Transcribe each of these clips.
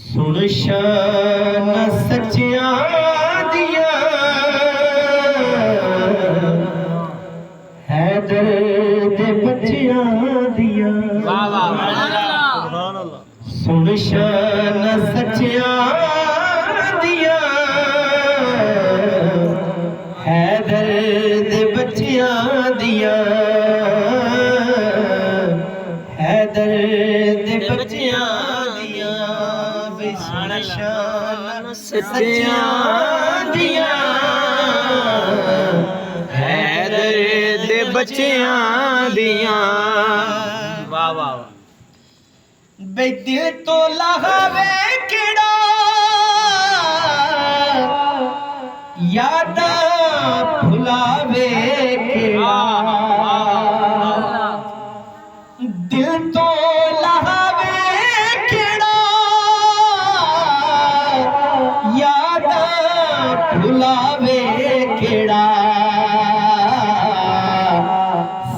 सुन शान सच्चियां दिया हैदर दे बच्चियां दिया। सुन शान सच्चियां दिया हैदर दे बच्चियां दिया। हैदर दे बच्चियां दिया वे सुन शान सच्चियां दिया हैदर दे बच्चियां दिया। वाह वाह बे दिल तो लहावे किड़ा यादा भुलावे किड़ा। दिल तो लहावे किड़ा यादा भुलावे किड़ा।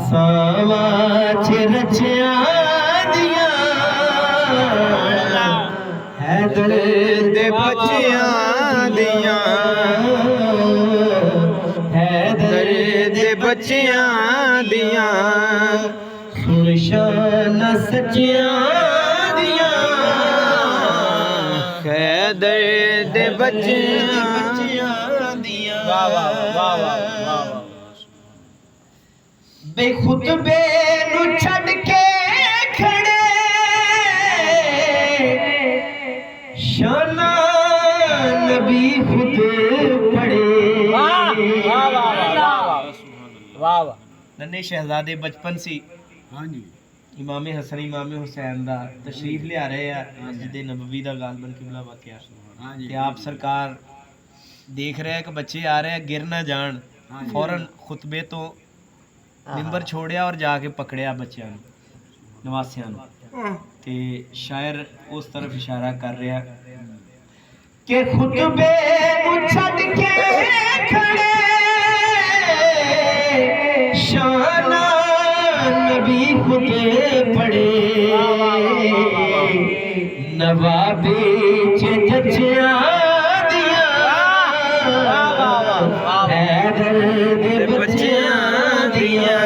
सावा च रचिया दिया हैदर दे बच्चियां दिया। हैदर दे बच्चियां दिया सुन शान सच्चियां दिया हैदर दे बच्चियां दिया। वाह वाह वाह वाह बेखुतबे नु छड़ के खड़े शाना नबी खुद पड़े। वाह वाह नन्हे शहजादे बचपन सी हाँ जी इमामे हसन इमामे हुसैन दा तशरीफ लिया रहे हैं मस्जिद नबवी दा गालबन किबला वाकया ते आप सरकार देख रहे हैं कि बच्चे आ रहे हैं गिर ना जान फौरन खुतबे तो मिंबर छोड़िया और जाके पकड़िया बच्चों नवासियां ते शायर उस तरफ इशारा कर रहा कि खुतबे छड़ के खड़े शाना नबी खुद पड़े। नवाबी च जच्चियां दिया हैदर दे बच्चियां दिया।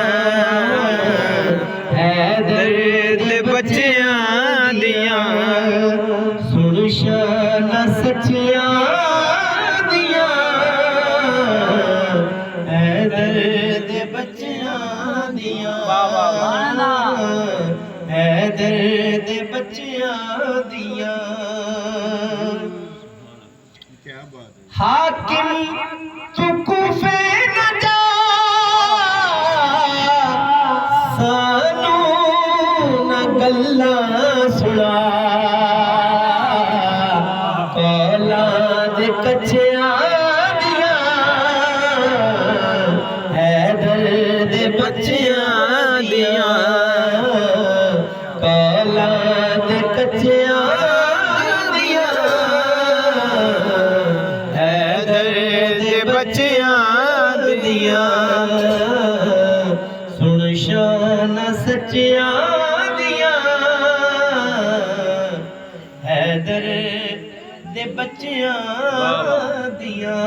हैदर दे बच्चियां दिया सुन शान सच्चियां दिया हैदर दे बच्चियां दिया। हैदर दे बच्चियां दिया। हाकिम तू कूफे न जा सानू न गल्लां सुना। कौलां दे कच्चियां दिया हैदर दे बच्चियां दिया। कौलां दे कच्चियां दिया हैदर दे बच्चियां दिया सुन शान सच्चियां दिया हैदर दे बच्चियां दिया।